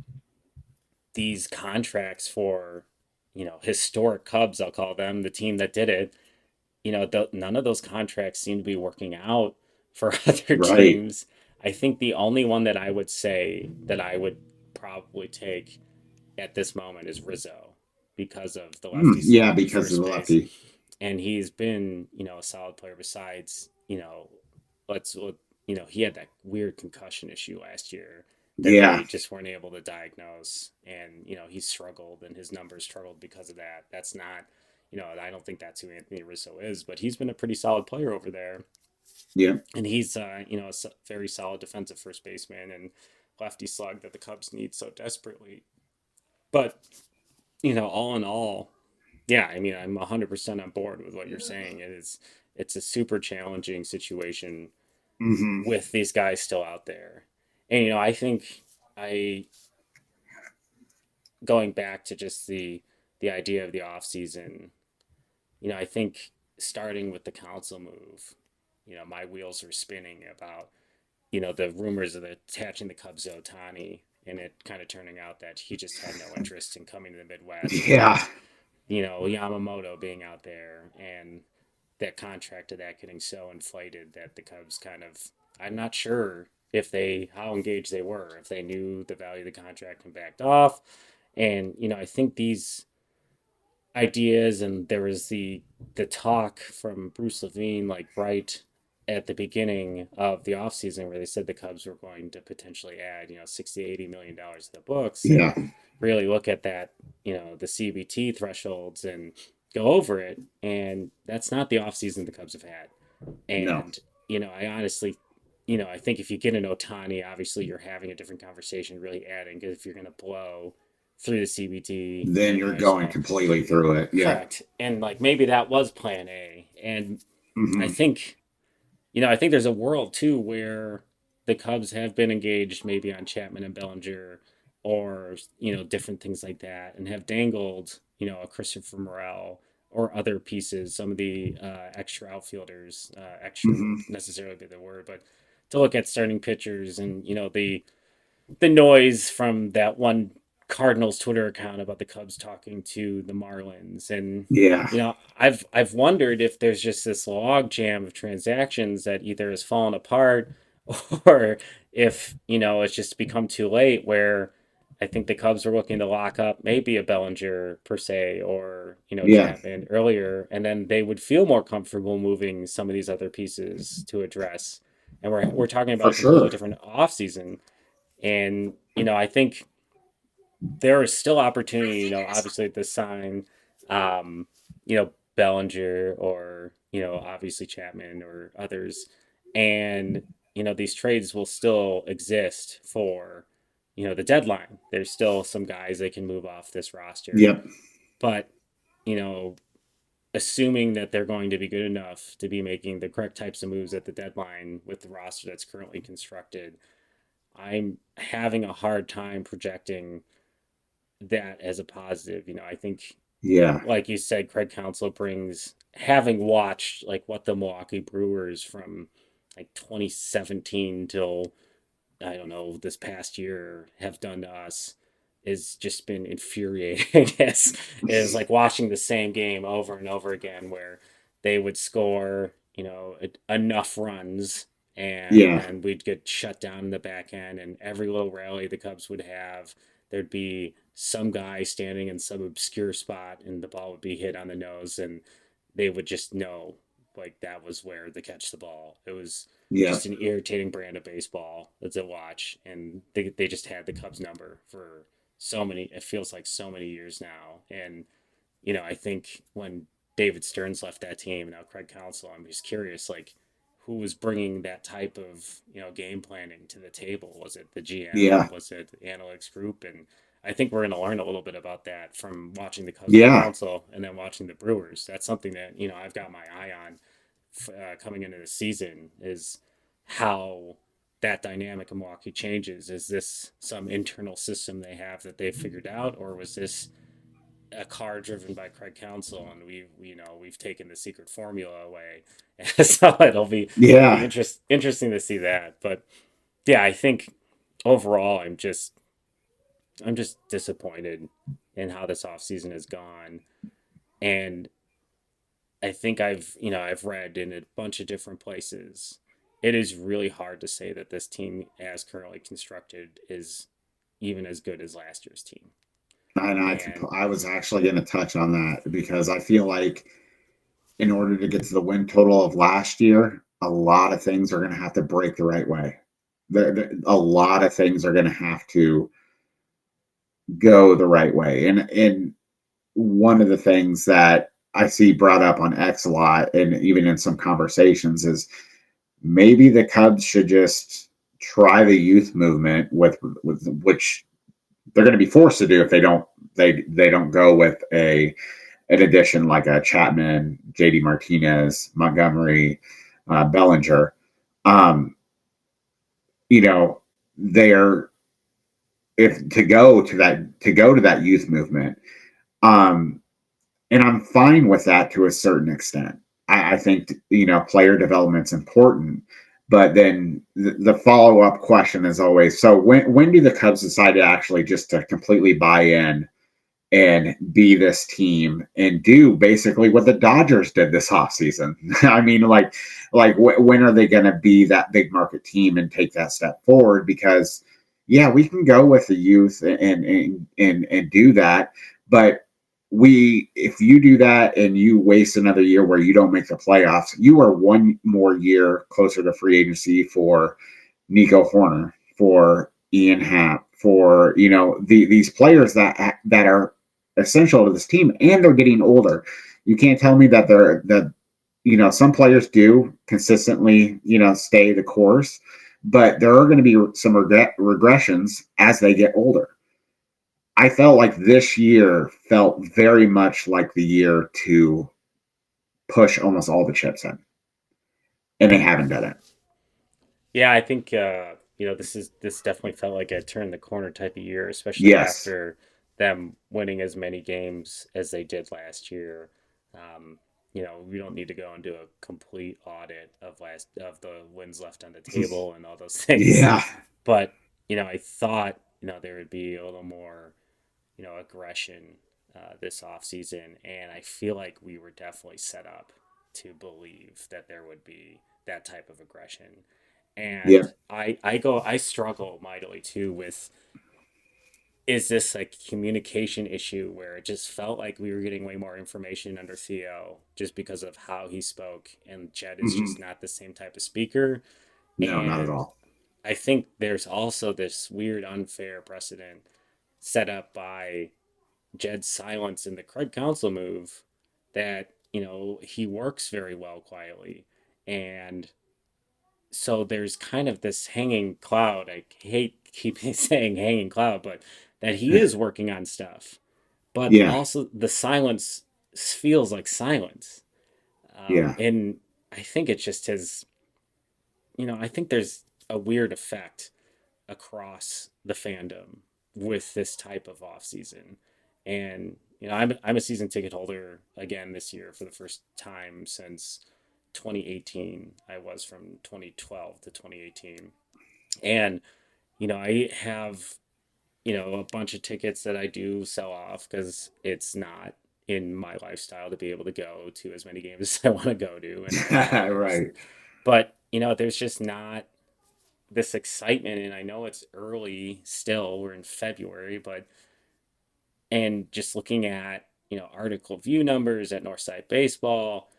these contracts for, historic Cubs, I'll call them, the team that did it, none of those contracts seem to be working out for other Right. teams. I think the only one that I would say that I would probably take at this moment is Rizzo because of the lefty Yeah, slug at because of first the base. lefty. And he's been, a solid player besides, let's, he had that weird concussion issue last year that Yeah. they just weren't able to diagnose. And, he struggled and his numbers struggled because of that. That's not, I don't think that's who Anthony Rizzo is, but he's been a pretty solid player over there. Yeah. And he's, a very solid defensive first baseman and lefty slug that the Cubs need so desperately. But, all in all, yeah, I mean, I'm 100% on board with what you're saying. It's a super challenging situation Hmm. with these guys still out there. And I think I going back to just the idea of the off season, I think starting with the Counsell move, my wheels are spinning about, the rumors of attaching the Cubs to Otani and it kind of turning out that he just had no interest in coming to the Midwest Yeah. and Yamamoto being out there and that contract of that getting so inflated that the Cubs kind of, I'm not sure if they how engaged they were, if they knew the value of the contract and backed off. And I think these ideas and there was the talk from Bruce Levine like right at the beginning of the offseason where they said the Cubs were going to potentially add 60-80 million dollars to the books and Yeah. really look at that the CBT thresholds and go over it, and that's not the offseason the Cubs have had. No. And I honestly I think if you get an Otani, obviously you're having a different conversation really adding, because if you're going to blow through the CBT, Then you you're might as going well. completely through it. Yeah. Correct. And like maybe that was plan A. And I Hmm. think, I think there's a world too where the Cubs have been engaged maybe on Chapman and Bellinger or, different things like that and have dangled, a Christopher Morel or other pieces, some of the extra outfielders, extra Hmm. wouldn't necessarily be the word, but to look at starting pitchers and, the noise from that one Cardinals Twitter account about the Cubs talking to the Marlins. And Yeah. I've wondered if there's just this log jam of transactions that either has fallen apart or if it's just become too late where I think the Cubs were looking to lock up maybe a Bellinger per se or Yeah. Chapman earlier, and then they would feel more comfortable moving some of these other pieces to address. And we're talking about For a completely sure. different offseason. And, I think there is still opportunity, obviously to sign, Bellinger or, obviously Chapman or others. And, these trades will still exist for, the deadline. There's still some guys they can move off this roster. Yep. But, you know, assuming that they're going to be good enough to be making the correct types of moves at the deadline with the roster that's currently constructed, I'm having a hard time projecting that as a positive. I think, Yeah. like you said, Craig Counsell brings, having watched like what the Milwaukee Brewers from like 2017 till I don't know this past year have done to us is just been infuriating. Is like watching the same game over and over again where they would score enough runs and Yeah. then we'd get shut down in the back end, and every little rally the Cubs would have, there'd be some guy standing in some obscure spot and the ball would be hit on the nose and they would just know like that was where to catch the ball. It was Yeah. just an irritating brand of baseball to watch, and they just had the Cubs number for so many, it feels like so many years now. And I think when David Stearns left that team, now Craig Counsell, I'm just curious like who was bringing that type of game planning to the table. Was it the GM? Yeah. Was it the analytics group? And I think we're going to learn a little bit about that from watching the Cubs with Yeah. Counsell and then watching the Brewers. That's something that I've got my eye on coming into the season, is how that dynamic in Milwaukee changes. Is this some internal system they have that they've figured out, or was this a car driven by Craig Counsell and we've taken the secret formula away? So it'll be Yeah. interesting to see that. But yeah, I think overall I'm just disappointed and how this offseason has gone. And I think I've read in a bunch of different places. It is really hard to say that this team, as currently constructed, is even as good as last year's team. And And I was actually going to touch on that because I feel like in order to get to the win total of last year, a lot of things are going to have to break the right way. A lot of things are going to have to go the right way. And one of the things that I see brought up on X a lot, and even in some conversations, is maybe the Cubs should just try the youth movement with which they're going to be forced to do if they don't go with a an addition like a Chapman, JD Martinez, Montgomery, Bellinger. Um, you know, they're if to go to that youth movement. Um, and I'm fine with that to a certain extent. I think player development's important, but then the follow up question is always: so when do the Cubs decide to actually just to completely buy in and be this team and do basically what the Dodgers did this offseason? I mean, when are they going to be that big market team and take that step forward? Because yeah, we can go with the youth and do that, but if you do that and you waste another year where you don't make the playoffs, you are one more year closer to free agency for Nico Horner, for Ian Happ, for these players that are essential to this team, and they're getting older. You can't tell me that some players do consistently stay the course, but there are going to be some regressions as they get older. I felt like this year felt very much like the year to push almost all the chips in, and they haven't done it. yeah, I think this definitely felt like a turn the corner type of year, especially Yes. after them winning as many games as they did last year. Um, we don't need to go and do a complete audit of the wins left on the table and all those things, Yeah. but I thought there would be a little more aggression this off season, and I feel like we were definitely set up to believe that there would be that type of aggression. Yeah. And I struggle mightily too with, is this a communication issue where it just felt like we were getting way more information under Theo just because of how he spoke, and Jed is just Mm-hmm. not the same type of speaker. No, not at And all. I think there's also this weird unfair precedent set up by Jed's silence in the Craig Counsell move, that he works very well quietly. And so there's kind of this hanging cloud. I hate keep saying hanging cloud, but that he is working on stuff, but Yeah. also the silence feels like silence. Yeah. And I think it's just his, I think there's a weird effect across the fandom with this type of off season. And I'm a season ticket holder again this year for the first time since 2018. I was from 2012 to 2018. And I have a bunch of tickets that I do sell off because it's not in my lifestyle to be able to go to as many games as I want to go to in all ballparks. Right. But there's just not this excitement, and I know it's early still. We're in February, but and just looking at article view numbers at Northside Baseball,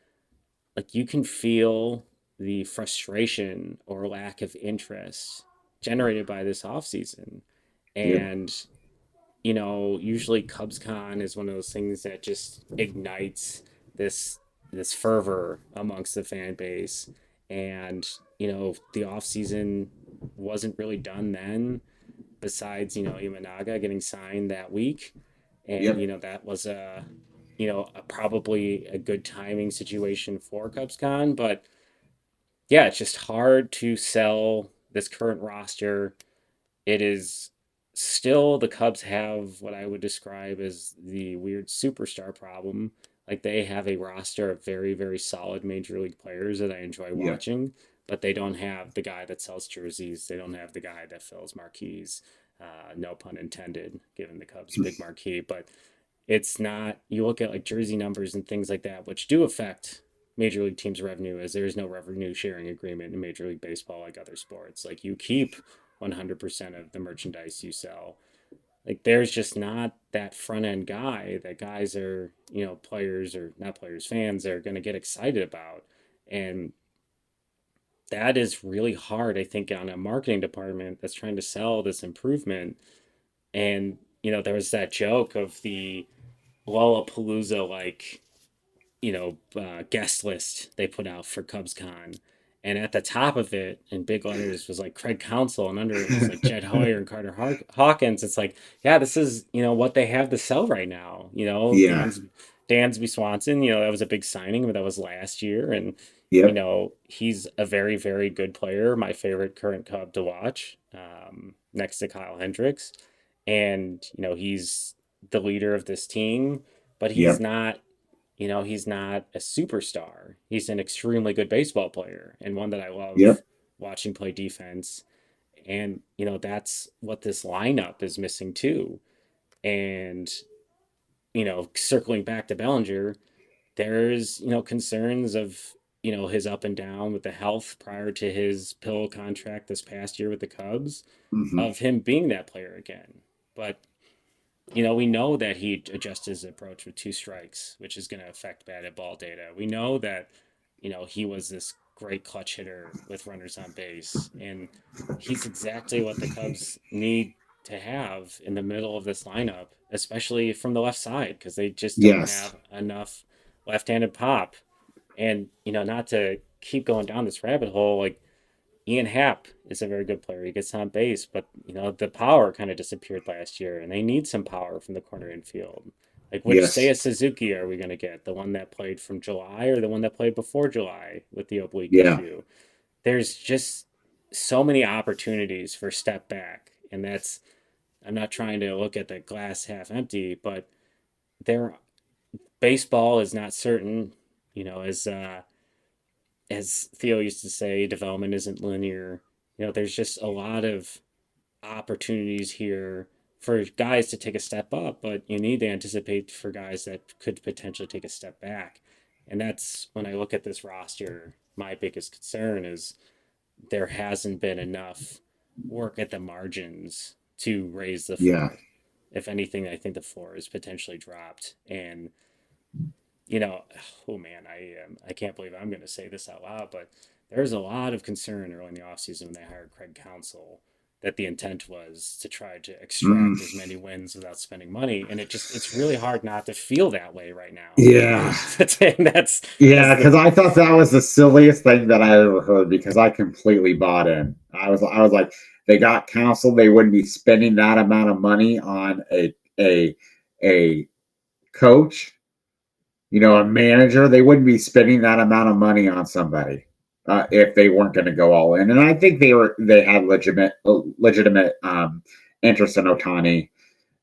like you can feel the frustration or lack of interest generated by this offseason. Yeah. And usually CubsCon is one of those things that just ignites this fervor amongst the fan base. And the off season wasn't really done then, besides Imanaga getting signed that week. And Yep. that was probably a good timing situation for CubsCon. But yeah, it's just hard to sell this current roster. It is still, the Cubs have what I would describe as the weird superstar problem. Like, they have a roster of very, very solid major league players that I enjoy Yeah. watching, but they don't have the guy that sells jerseys. They don't have the guy that fills marquees. No pun intended, given the Cubs' big marquee. But it's not, you look at like jersey numbers and things like that, which do affect major league teams' revenue, as there is no revenue sharing agreement in Major League Baseball like other sports. Like you keep 100% of the merchandise you sell. Like there's just not that front end guy that guys are, players or not players, fans are going to get excited about. And that is really hard, I think, on a marketing department that's trying to sell this improvement. And, there was that joke of the Lollapalooza, like, guest list they put out for CubsCon. And at the top of it, in big letters, was like Craig Counsell, and under it was like Jed Hoyer and Carter Hawkins. It's like, yeah, this is what they have to sell right now. Yeah. Dan's B Swanson. That was a big signing, but that was last year, and Yep. he's a very very good player. My favorite current Cub to watch, next to Kyle Hendricks, and he's the leader of this team, but he's Yep. not he's not a superstar. He's an extremely good baseball player and one that I love Yep. watching play defense. And, that's what this lineup is missing too. And, circling back to Bellinger, there's, concerns of, his up and down with the health prior to his pill contract this past year with the Cubs, Hmm. of him being that player again. But we know that he adjusted his approach with two strikes, which is going to affect batted ball data. We know that, he was this great clutch hitter with runners on base, and he's exactly what the Cubs need to have in the middle of this lineup, especially from the left side, because they just don't Yes. have enough left-handed pop. And, not to keep going down this rabbit hole, like Ian Happ is a very good player. He gets on base, but the power kind of disappeared last year, and they need some power from the corner infield. Like which Yes. Seiya Suzuki are we going to get? The one that played from July or the one that played before July with the oblique Yeah. issue? There's just so many opportunities for step back, and that's, I'm not trying to look at the glass half empty, but there baseball is not certain, as Theo used to say, development isn't linear. There's just a lot of opportunities here for guys to take a step up, but you need to anticipate for guys that could potentially take a step back. And that's when I look at this roster, my biggest concern is there hasn't been enough work at the margins to raise the Yeah. floor. If anything, I think the floor is potentially dropped. And oh man, I can't believe I'm going to say this out loud, but there's a lot of concern early in the offseason when they hired Craig Counsell that the intent was to try to Mm. extract as many wins without spending money, and it's really hard not to feel that way right now. Yeah. that's Yeah, that's because the I thought that was the silliest thing that I ever heard because I completely bought in. I was like, they got Counsell, they wouldn't be spending that amount of money on a coach, a manager. They wouldn't be spending that amount of money on somebody if they weren't going to go all in. And I think they had legitimate interest in Otani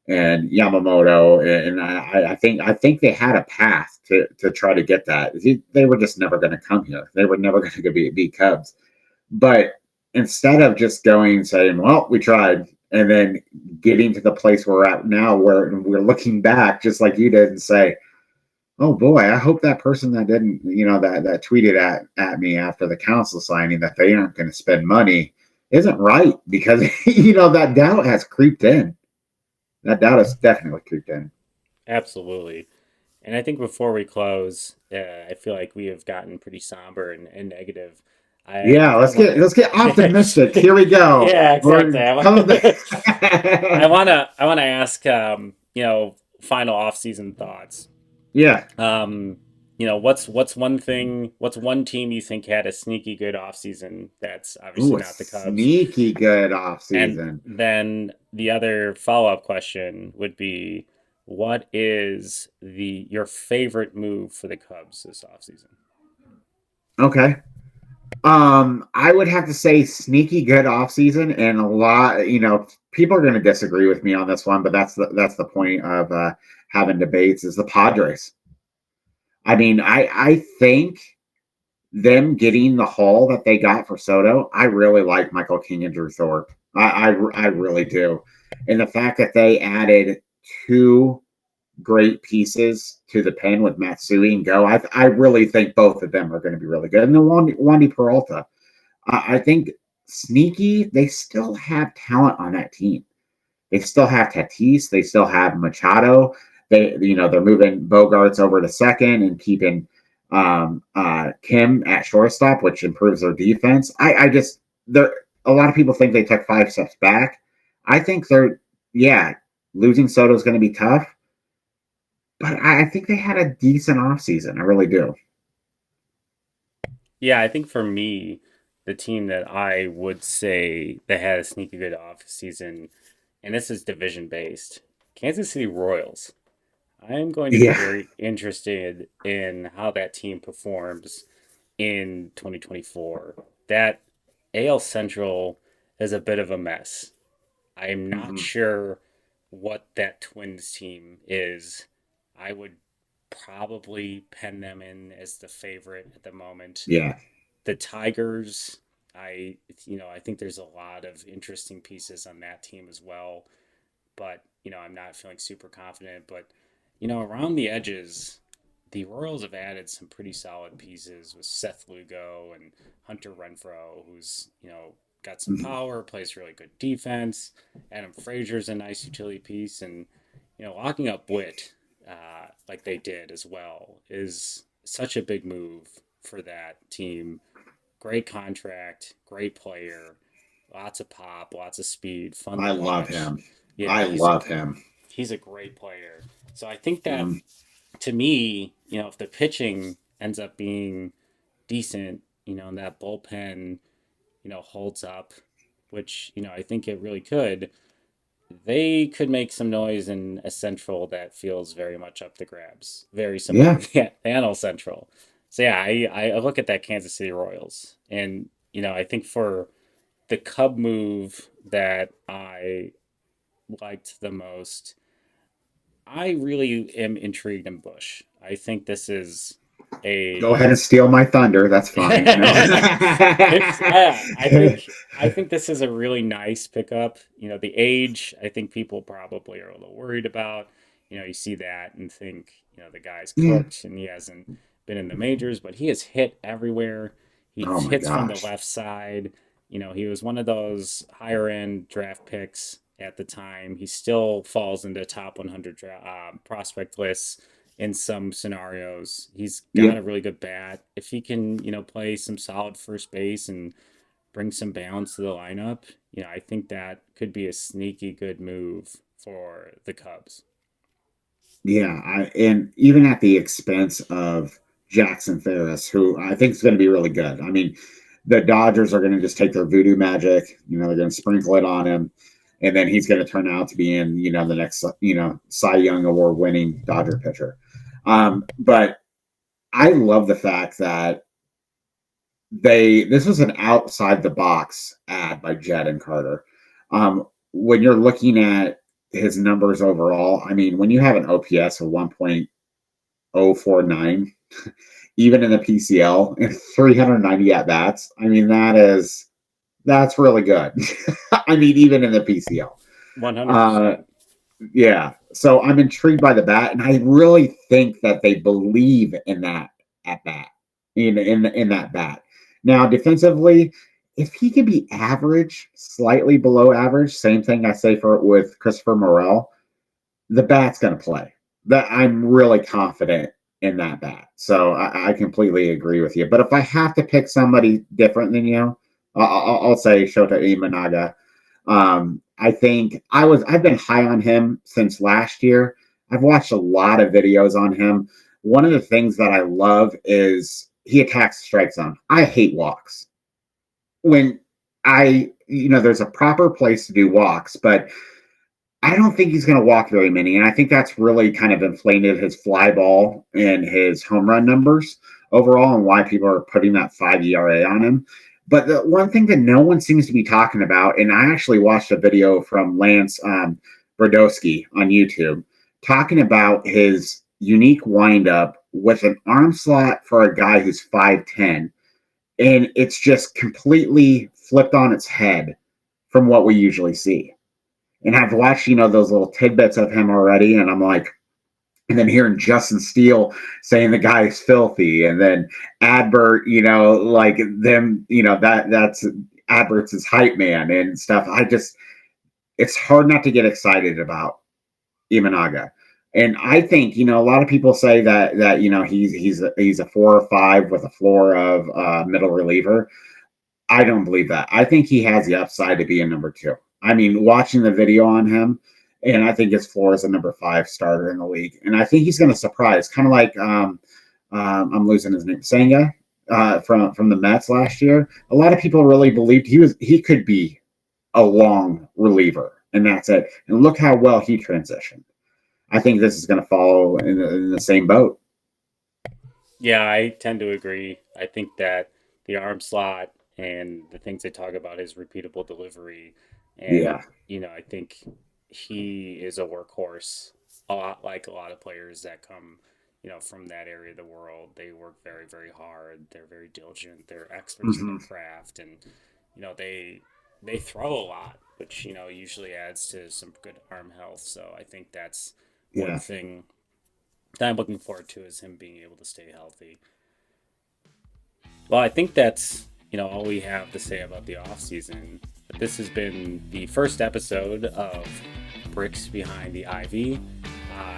and Yamamoto, and I think they had a path to try to get that. They were just never going to come here. They were never going to be Cubs. But instead of just going and saying, "Well, we tried," and then getting to the place we're at now, where we're looking back, just like you did, and say, "Oh boy, I hope that person that didn't, that tweeted at me after the Counsell signing that they aren't going to spend money." Isn't right because that doubt has creeped in. That doubt has definitely creeped in. absolutely. And I think before we close, I feel like we have gotten pretty somber and negative. I Yeah, kind of want let's get optimistic. to, Here we go. yeah, exactly. We're coming I back. wanna I wanna ask, final off season thoughts. Yeah. Um, what's one team you think had a sneaky good off season that's obviously Ooh, a not the Cubs? sneaky good off And season. then the other follow up question would be, what is the your favorite move for the Cubs this offseason? Okay. I would have to say sneaky good off season, and a lot. People are going to disagree with me on this one, but that's the point of having debates. Is the Padres? I mean, I think them getting the haul that they got for Soto, I really like Michael King and Drew Thorpe. I really do. And the fact that they added two great pieces to the pen with Matsui and Go, I really think both of them are going to be really good. And then Wandy Peralta, I think sneaky, they still have talent on that team. They still have Tatis. They still have Machado. They're moving Bogarts over to second and keeping Kim at shortstop, which improves their defense. I just there. A lot of people think they took 5 steps back. I think losing Soto is going to be tough, but I think they had a decent offseason. I really do. Yeah, I think for me, the team that I would say that had a sneaky good off season, and this is division based, Kansas City Royals. I am going to be Yeah, very interested in how that team performs in 2024. That AL Central is a bit of a mess. I'm not mm-hmm. sure what that Twins team is. I would probably pen them in as the favorite at the moment. Yeah, The Tigers, I think there's a lot of interesting pieces on that team as well, but I'm not feeling super confident, but around the edges, the Royals have added some pretty solid pieces with Seth Lugo and Hunter Renfroe, who's, got some mm-hmm. power, plays really good defense. Adam Frazier's a nice utility piece, and locking up Witt, like they did as well, is such a big move for that team. Great contract, great player, lots of pop, lots of speed, fun to I love watch. him. Yeah, I love him. he's a great player. So I think that Mm-hmm. to me, if the pitching ends up being decent, and that bullpen, holds up, which, I think it really could, they could make some noise in a central that feels very much up the grabs. Very similar Yeah, to the NL Central. So yeah, I look at that Kansas City Royals. And, I think for the Cub move that I liked the most, I really am intrigued in Bush. I think this is go a ahead and steal my thunder. That's fine. No. it's yeah, I think this is a really nice pickup. The age, I think people probably are a little worried about. You see that and think, the guy's Yeah. cooked and he hasn't been in the majors, but he has hit everywhere. He Oh my hits from the gosh. left side. He was one of those higher end draft picks at the time. He still falls into top 100 prospect lists in some scenarios. He's got a Yep. really good bat. If he can, play some solid first base and bring some balance to the lineup, I think that could be a sneaky good move for the Cubs. Yeah. And even at the expense of Jackson Ferris, who I think is going to be really good. I mean, the Dodgers are going to just take their voodoo magic, they're going to sprinkle it on him. And then he's going to turn out to be in, the next, Cy Young Award winning Dodger pitcher. But I love the fact that this was an outside the box ad by Jed and Carter. When you're looking at his numbers overall, I mean, when you have an OPS of 1.049, even in the PCL and 390 at bats, I mean, that's really good. I mean, even in the PCL. Uh, 100%. yeah. So I'm intrigued by the bat, and I really think that they believe in that at bat, in that bat. Now, defensively, if he can be average, slightly below average, same thing I say for with Christopher Morel, the bat's going to play. That I'm really confident in that bat. So I completely agree with you. But if I have to pick somebody different than you, I'll say Shota Imanaga. I think I've been high on him since last year. I've watched a lot of videos on him. One of the things that I love is he attacks the strike zone. I hate walks. When there's a proper place to do walks, but I don't think he's going to walk very many. And I think that's really kind of inflated his fly ball and his home run numbers overall and why people are putting that 5 ERA on him. But the one thing that no one seems to be talking about, and I actually watched a video from Lance Brodowski on YouTube talking about his unique windup with an arm slot for a guy who's 5'10. And it's just completely flipped on its head from what we usually see. And I've watched, those little tidbits of him already, and I'm like, and then hearing Justin Steele saying the guy is filthy, and then Adbert, like them, that's Adbert's his hype man and stuff. It's hard not to get excited about Imanaga. And I think, a lot of people say that he's a 4 or 5 with a floor of middle reliever. I don't believe that. I think he has the upside to be a number 2. I mean, watching the video on him, and I think his floor is a number 5 starter in the league. And I think he's going to surprise, kind of like I'm losing his name, Senga, from the Mets last year. A lot of people really believed he could be a long reliever, and that's it. And look how well he transitioned. I think this is going to follow in the same boat. Yeah, I tend to agree. I think that the arm slot and the things they talk about is repeatable delivery. And, Yeah. I think he is a workhorse, a lot like a lot of players that come, from that area of the world. They work very, very hard. They're very diligent. They're experts in their Mm-hmm. craft. And, they throw a lot, which, usually adds to some good arm health. So I think that's one Yeah. thing that I'm looking forward to is him being able to stay healthy. Well, I think that's all we have to say about the off season. This has been the first episode of Bricks Behind the Ivy.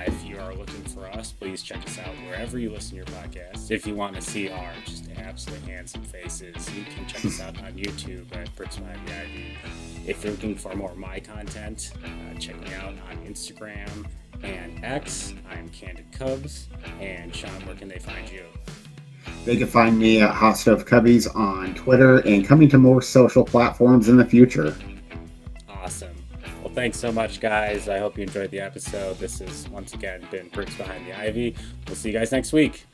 If you are looking for us, please check us out wherever you listen to your podcast. If you want to see our just absolutely handsome faces, you can check us out on YouTube at Bricks Behind the Ivy. If you're looking for more of my content, check me out on Instagram and X. I'm CandidCubs. And Sean, where can they find you? They can find me at Hotstovecubbies on Twitter and coming to more social platforms in the future. Awesome. Well, thanks so much, guys. I hope you enjoyed the episode. This has once again been Bricks Behind the Ivy. We'll see you guys next week.